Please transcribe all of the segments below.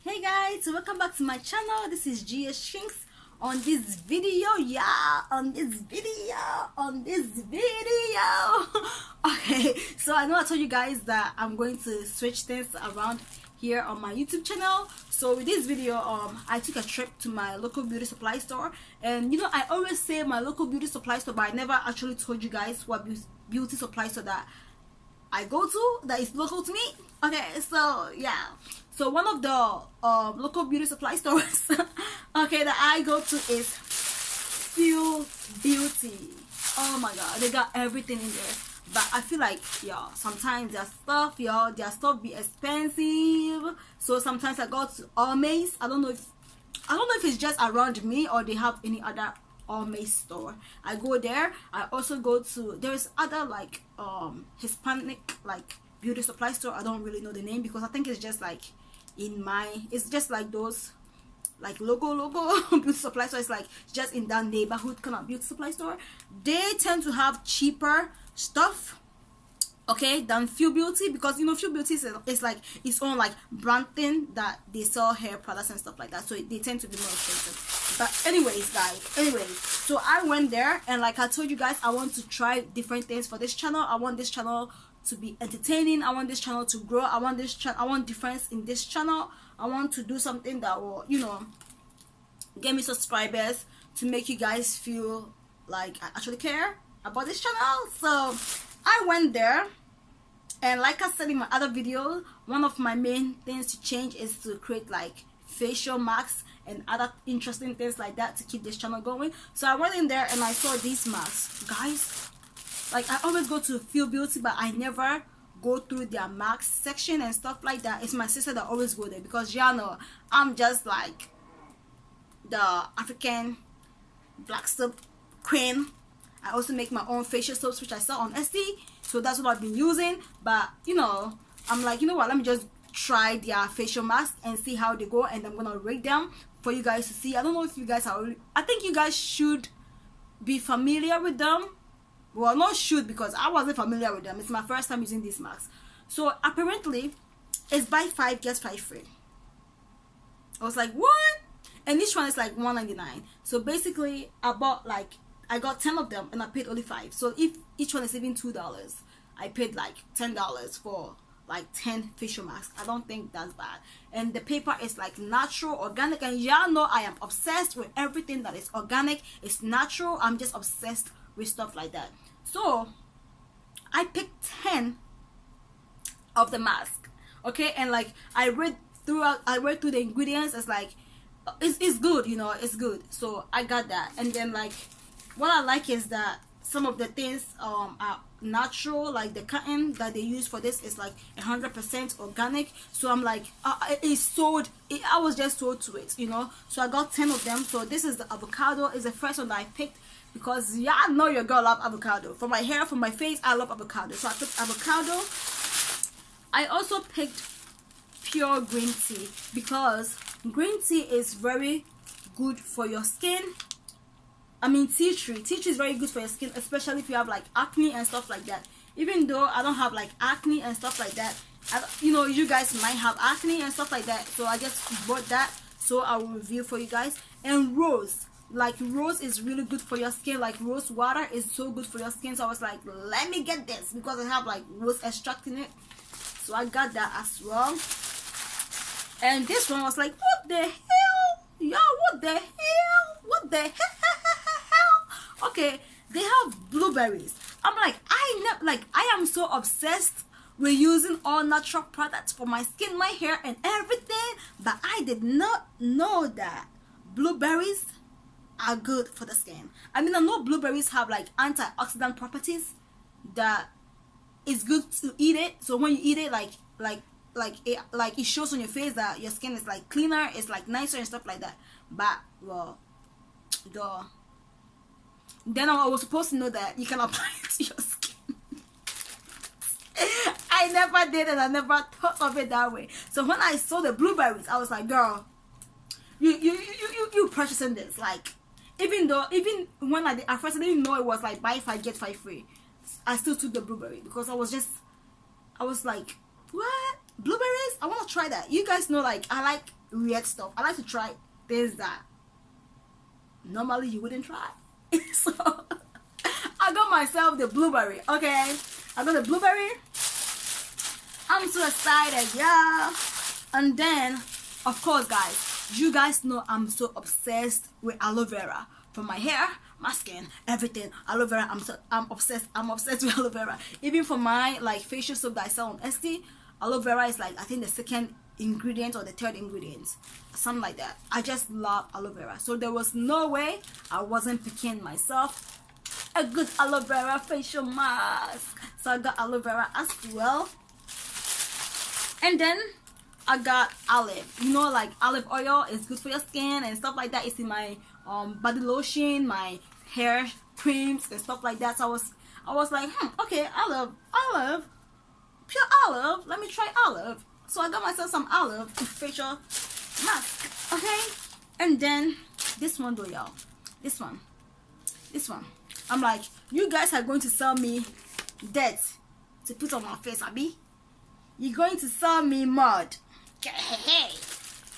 Hey guys, welcome back to my channel. This is GS Shrinks. On this video, okay, so I know I told you guys that I'm going to switch things around here on my YouTube channel. So with this video, I took a trip to my local beauty supply store, and you know I always say my local beauty supply store, but I never actually told you guys what beauty supply store that I go to that is local to me. Okay, so yeah, so one of the local beauty supply stores okay that I go to is Feel Beauty. Oh my god, they got everything in there, but I feel like y'all sometimes their stuff be expensive. So sometimes I go to Almays. I don't know if it's just around me or they have any other Almays store. I go there. I also go to, there's other like Hispanic like beauty supply store. I don't really know the name because I think it's just like it's just like those like logo beauty supply store. It's like just in that neighborhood kind of beauty supply store. They tend to have cheaper stuff, okay, than Feel Beauty, because you know Feel Beauty is like its own like brand thing that they sell hair products and stuff like that, so they tend to be more expensive. But anyways guys, so I went there, and like I told you guys, I want to try different things for this channel. I want this channel to be entertaining. I want this channel to grow. I want difference in this channel. I want to do something that will, you know, get me subscribers, to make you guys feel like I actually care about this channel. So I went there, and like I said in my other video, one of my main things to change is to create like facial masks and other interesting things like that to keep this channel going. So I went in there and I saw these masks, guys. Like I always go to Feel Beauty, but I never go through their mask section and stuff like that. It's my sister that always go there, because y'all know I'm just like the African black soap queen. I also make my own facial soaps, which I sell on Etsy, so that's what I've been using. But you know, I'm like, you know what, let me just try their facial mask and see how they go, and I'm gonna rate them for you guys to see. I don't know if you guys are I think you guys should be familiar with them. Well, not should, because I wasn't familiar with them. It's my first time using these masks. So apparently it's buy 5 get 5 free. I was like, what? And each one is like $1.99. So basically I got 10 of them and I paid only 5. So if each one is even $2, I paid like $10 for like 10 facial masks. I don't think that's bad. And the paper is like natural, organic, and y'all know I am obsessed with everything that is organic. It's natural. I'm just obsessed with stuff like that. So I picked 10 of the mask, okay, and like I read through the ingredients. It's like it's good, you know, it's good. So I got that. And then like what I like is that some of the things are natural, like the cotton that they use for this is like 100% organic. So I'm like I was just sold to it, you know. So I got 10 of them. So this is the avocado, is the first one that I picked, because y'all know your girl love avocado. For my hair, for my face, I love avocado. So I picked avocado. I also picked pure green tea, because green tea is very good for your skin. I mean, tea tree is very good for your skin, especially if you have like acne and stuff like that. Even though I don't have like acne and stuff like that, you know, you guys might have acne and stuff like that, so I just bought that, so I will review for you guys. And rose, like rose is really good for your skin. Like rose water is so good for your skin, so I was like, let me get this, because I have like rose extract in it. So I got that as well. And this one was like, what the hell, yo, what the hell. Okay, they have blueberries. I'm like, I am so obsessed with using all natural products for my skin, my hair, and everything, but I did not know that blueberries are good for the skin. I mean, I know blueberries have like antioxidant properties that is good to eat it. So when you eat it, it shows on your face that your skin is like cleaner, it's like nicer and stuff like that. But well, then I was supposed to know that you can apply it to your skin. I never did it. I never thought of it that way. So when I saw the blueberries, I was like, girl, you purchasing this. Like, even when at first I didn't know it was like buy 5 get 5 free, I still took the blueberry, because I was like, what? blueberries. I want to try that. You guys know, like, I like weird stuff. I like to try things that normally you wouldn't try. So I got myself the blueberry. Okay, I got the blueberry. I'm so excited, yeah. And then, of course, guys, you guys know I'm so obsessed with aloe vera for my hair, my skin, everything. Aloe vera, I'm obsessed with aloe vera. Even for my like facial soap that I sell on Etsy, aloe vera is like, I think, the second ingredient or the third ingredient, something like that. I just love aloe vera, so there was no way I wasn't picking myself a good aloe vera facial mask. So I got aloe vera as well. And then I got olive. You know, like, olive oil is good for your skin and stuff like that. It's in my body lotion, my hair creams and stuff like that. So I was like, okay, olive, pure olive. Let me try olive. So I got myself some olive facial mask. Okay, and then this one though, y'all. This one. I'm like, you guys are going to sell me dirt to put on my face, Abby. You're going to sell me mud. Hey,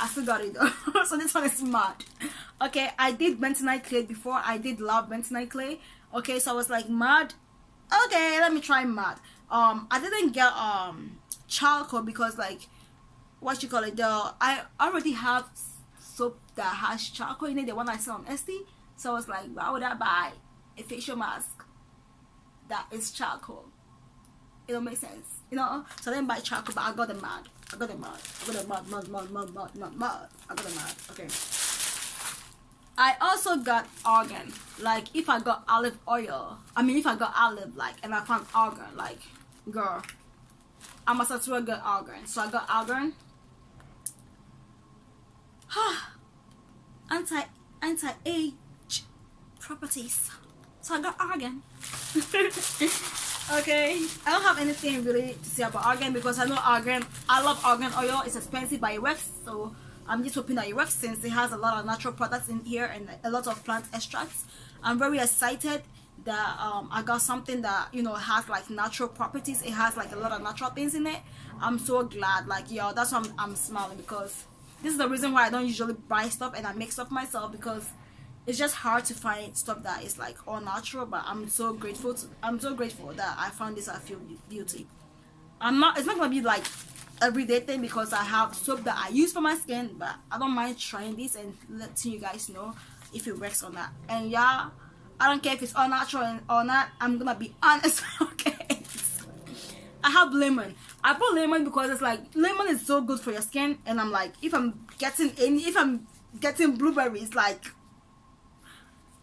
I still got it though. So this one is mud. Okay, I did bentonite clay before. I did love bentonite clay. Okay, so I was like, mud. Okay, let me try mud. I didn't get charcoal because, like, what you call it, I already have soap that has charcoal in it, the one I sell on Etsy. So I was like, why would I buy a facial mask that is charcoal? It don't make sense, you know. So I didn't buy charcoal, but I got the mud. I got the mud. Okay. I also got argan. Like, if I got olive oil, if I got olive, like, and I found argan, like, girl, I must have swear got argan. So I got argan. Anti-age properties. So I got argan. Okay, I don't have anything really to say about argan because I know argan. I love argan oil. It's expensive, but it works. So I'm just hoping that it works since it has a lot of natural products in here and a lot of plant extracts. I'm very excited that I got something that, you know, has like natural properties. It has like a lot of natural things in it. I'm so glad. Like, yo, that's why I'm smiling, because this is the reason why I don't usually buy stuff and I make stuff myself, because it's just hard to find stuff that is like all natural. But I'm so grateful that I found this at Feel Beauty. It's not gonna be like everyday thing because I have soap that I use for my skin, but I don't mind trying this and letting you guys know if it works or not. And yeah, I don't care if it's all natural or not. I'm gonna be honest. Okay, I have lemon. I put lemon because it's like, lemon is so good for your skin, and I'm like, if I'm getting blueberries, like,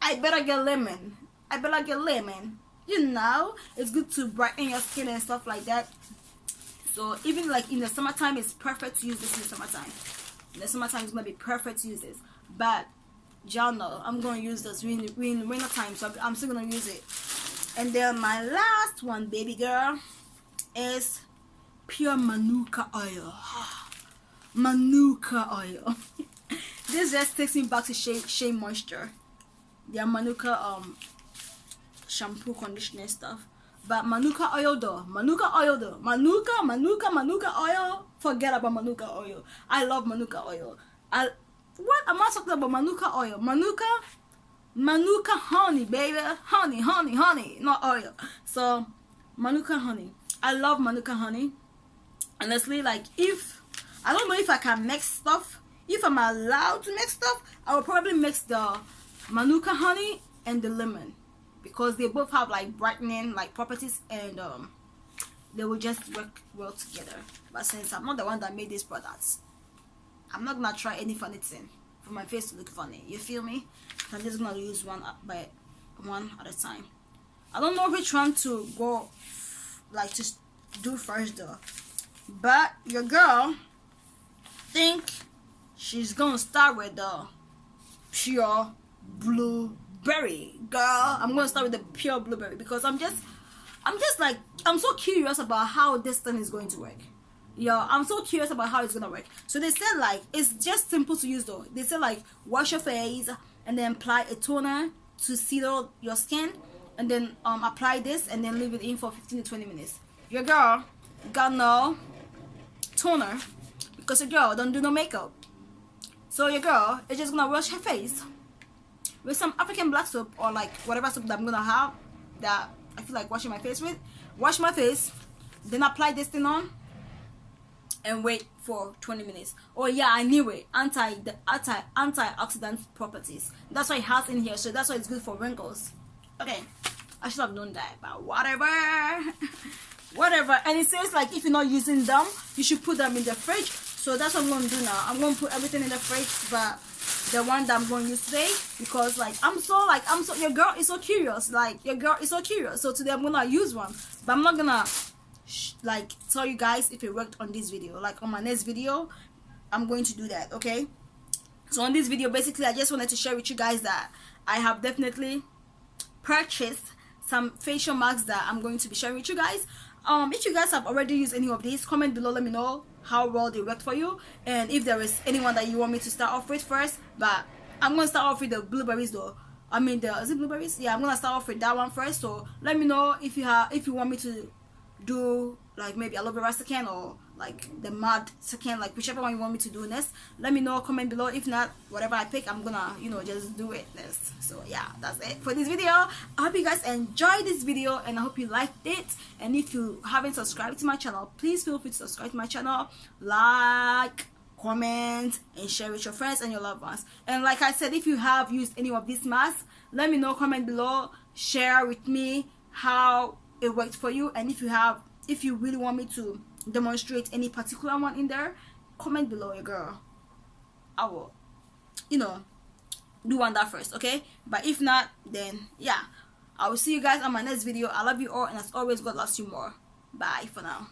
I better get lemon. You know, it's good to brighten your skin and stuff like that. So even like in the summertime, it's perfect to use this in the summertime. In the summertime, it's gonna be perfect to use this. But y'all know I'm gonna use this in winter time, so I'm still gonna use it. And then my last one, baby girl, is pure manuka oil. Manuka oil. This just takes me back to Shea Moisture. Their manuka shampoo, conditioner stuff. But manuka oil though, manuka oil, forget about manuka oil. I love manuka oil. What am I talking about? Manuka oil, manuka honey, baby, honey, not oil. So manuka honey, I love manuka honey. Honestly, like, if I don't know if I can mix stuff, if I'm allowed to mix stuff, I will probably mix the manuka honey and the lemon, because they both have like brightening like properties, and they will just work well together. But since I'm not the one that made these products, I'm not gonna try any funny thing for my face to look funny. You feel me? I'm just gonna use one at a time. I don't know which one to go like to do first though, but your girl think she's gonna start with the pure blueberry. Girl, I'm gonna start with the pure blueberry because I'm just like, I'm so curious about how this thing is going to work. Yo, I'm so curious about how it's gonna work. So they said like it's just simple to use though. They said like wash your face and then apply a toner to settle your skin, and then apply this and then leave it in for 15 to 20 minutes. Your girl gotta know toner, because your girl don't do no makeup. So your girl is just gonna wash her face with some African black soap, or like whatever soap that I'm gonna have that I feel like washing my face with. Wash my face, then apply this thing on and wait for 20 minutes. Oh yeah, I knew it. Antioxidant properties. That's why it has in here. So that's why it's good for wrinkles. Okay, I should have known that, but whatever. Whatever. And it says like if you're not using them, you should put them in the fridge. So that's what I'm gonna do now. I'm gonna put everything in the fridge, but the one that I'm going to use today, because like your girl is so curious. Like your girl is so curious. So today I'm gonna use one, but I'm not gonna like tell you guys if it worked on this video. Like on my next video I'm going to do that. Okay, so on this video basically I just wanted to share with you guys that I have definitely purchased some facial masks that I'm going to be sharing with you guys. If you guys have already used any of these, comment below, let me know how well they worked for you, and if there is anyone that you want me to start off with first. But I'm gonna start off with the blueberries though. I mean, is it blueberries? Yeah, I'm gonna start off with that one first. So let me know if you want me to do like maybe aloe vera second, or like the mud second, like whichever one you want me to do next. Let me know, comment below. If not, whatever I pick, I'm gonna just do it next. So yeah, that's it for this video. I hope you guys enjoyed this video, and I hope you liked it. And if you haven't subscribed to my channel, please feel free to subscribe to my channel, like, comment, and share with your friends and your loved ones. And like I said, if you have used any of these masks, let me know, comment below, share with me how it worked for you. And if you really want me to demonstrate any particular one in there, comment below, your girl. I will do one that first, okay? But if not, then yeah, I will see you guys on my next video. I love you all, and as always, God loves you more. Bye for now.